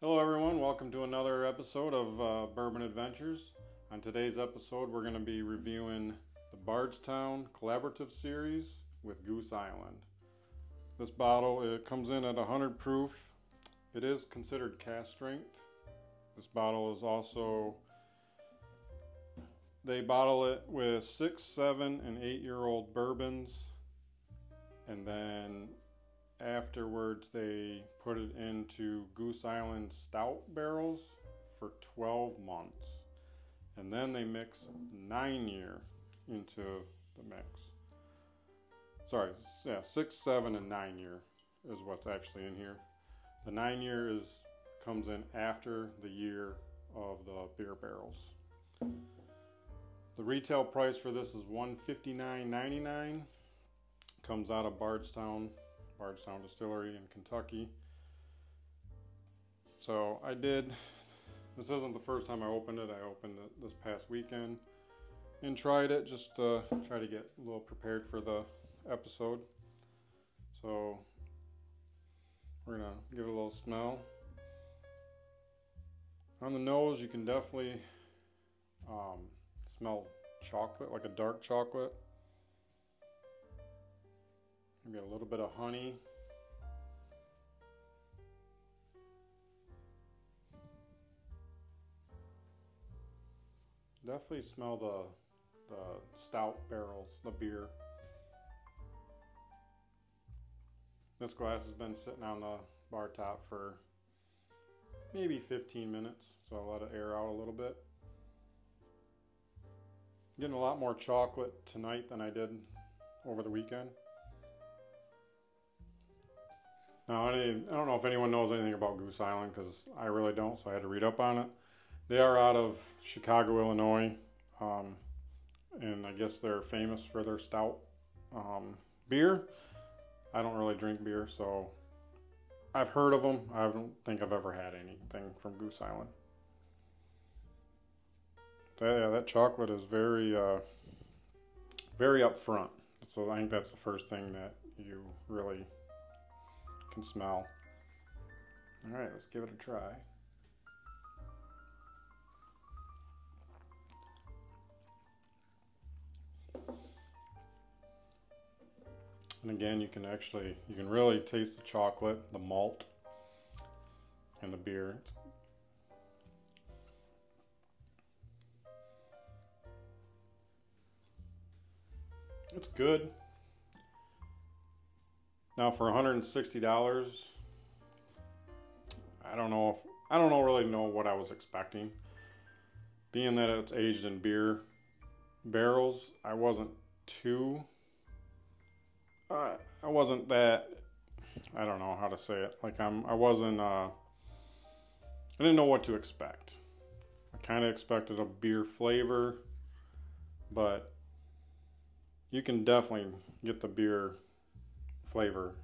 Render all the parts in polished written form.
Hello everyone, welcome to another episode of Bourbon Adventures. On today's episode we're going to be reviewing the Bardstown Collaborative Series with Goose Island. This bottle, it comes in at 100 proof. It is considered cask strength. This bottle is also, they bottle it with 6, 7, and 8-year-old bourbons, and then afterwards they put it into Goose Island stout barrels for 12 months, and then they mix 9-year into the mix. Sorry, yeah, 6, 7, and 9-year is what's actually in here. The 9-year comes in after the year of the beer barrels. The retail price for this is $159.99. Comes out of Bardstown Distillery in Kentucky. So this isn't the first time I opened it. I opened it this past weekend and tried it just to try to get a little prepared for the episode. So we're gonna give it a little smell. On the nose, you can definitely smell chocolate, like a dark chocolate. Maybe a little bit of honey. Definitely smell the stout barrels, the beer. This glass has been sitting on the bar top for maybe 15 minutes, so I'll let it air out a little bit. I'm getting a lot more chocolate tonight than I did over the weekend. Now, I don't know if anyone knows anything about Goose Island, because I really don't, so I had to read up on it. They are out of Chicago, Illinois, and I guess they're famous for their stout beer. I don't really drink beer, so I've heard of them. I don't think I've ever had anything from Goose Island. Yeah, that chocolate is very upfront. So I think that's the first thing that you really can smell. All right, let's give it a try. And again, you can really taste the chocolate, the malt, and the beer. It's good. Now for $160, I don't really know what I was expecting. Being that it's aged in beer barrels, I wasn't that, I don't know how to say it. Like I didn't know what to expect. I kind of expected a beer flavor, but you can definitely get the beer flavor.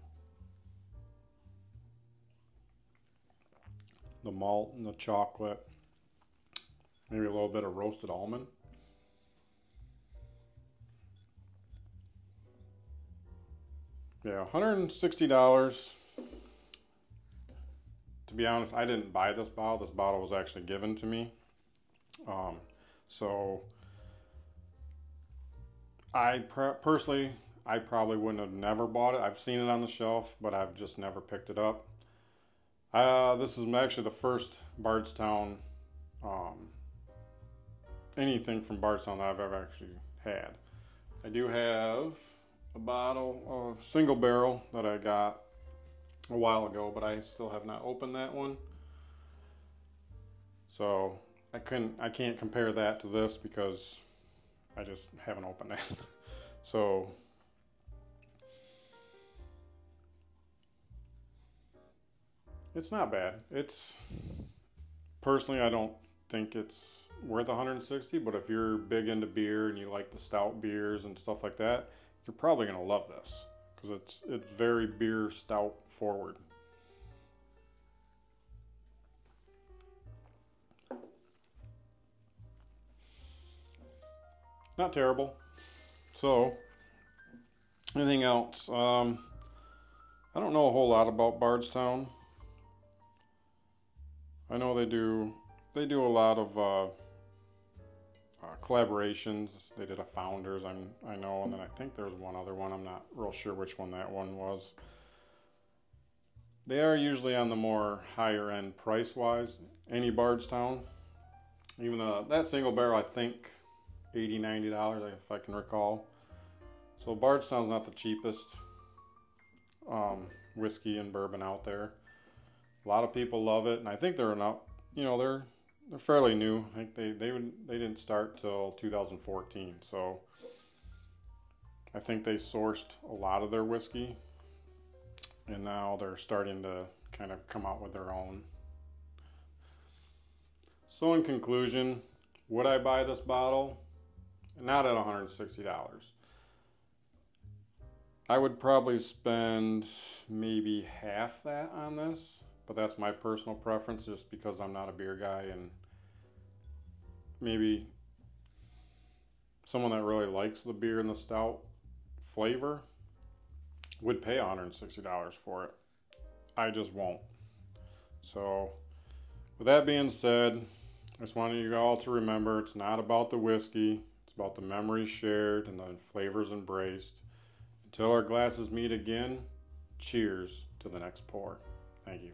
The malt and the chocolate. Maybe a little bit of roasted almond. Yeah, $160. To be honest, I didn't buy this bottle. This bottle was actually given to me. So personally, I probably wouldn't have never bought it. I've seen it on the shelf, but I've just never picked it up. This is actually the first Bardstown, anything from Bardstown that I've ever actually had. I do have a bottle, a single barrel that I got a while ago, but I still have not opened that one. So I can't compare that to this because I just haven't opened that. So it's not bad. Personally, I don't think it's worth 160, but if you're big into beer and you like the stout beers and stuff like that, you're probably going to love this because it's very beer stout forward. Not terrible. So, anything else? I don't know a whole lot about Bardstown. I know they do a lot of collaborations. They did a Founders, I know, and then I think there's one other one. I'm not real sure which one that one was. They are usually on the more higher end price wise. Any Bardstown, even that single barrel, I think $80–90 if I can recall. So Bardstown's not the cheapest whiskey and bourbon out there. A lot of people love it, and I think they're enough. You know, they're fairly new. I think they didn't start till 2014. So I think they sourced a lot of their whiskey, and now they're starting to kind of come out with their own. So in conclusion, would I buy this bottle? Not at $160. I would probably spend maybe half that on this, but that's my personal preference just because I'm not a beer guy, and maybe someone that really likes the beer and the stout flavor would pay $160 for it. I just won't. So with that being said, I just wanted you all to remember it's not about the whiskey, it's about the memories shared and the flavors embraced. Until our glasses meet again, cheers to the next pour. Thank you.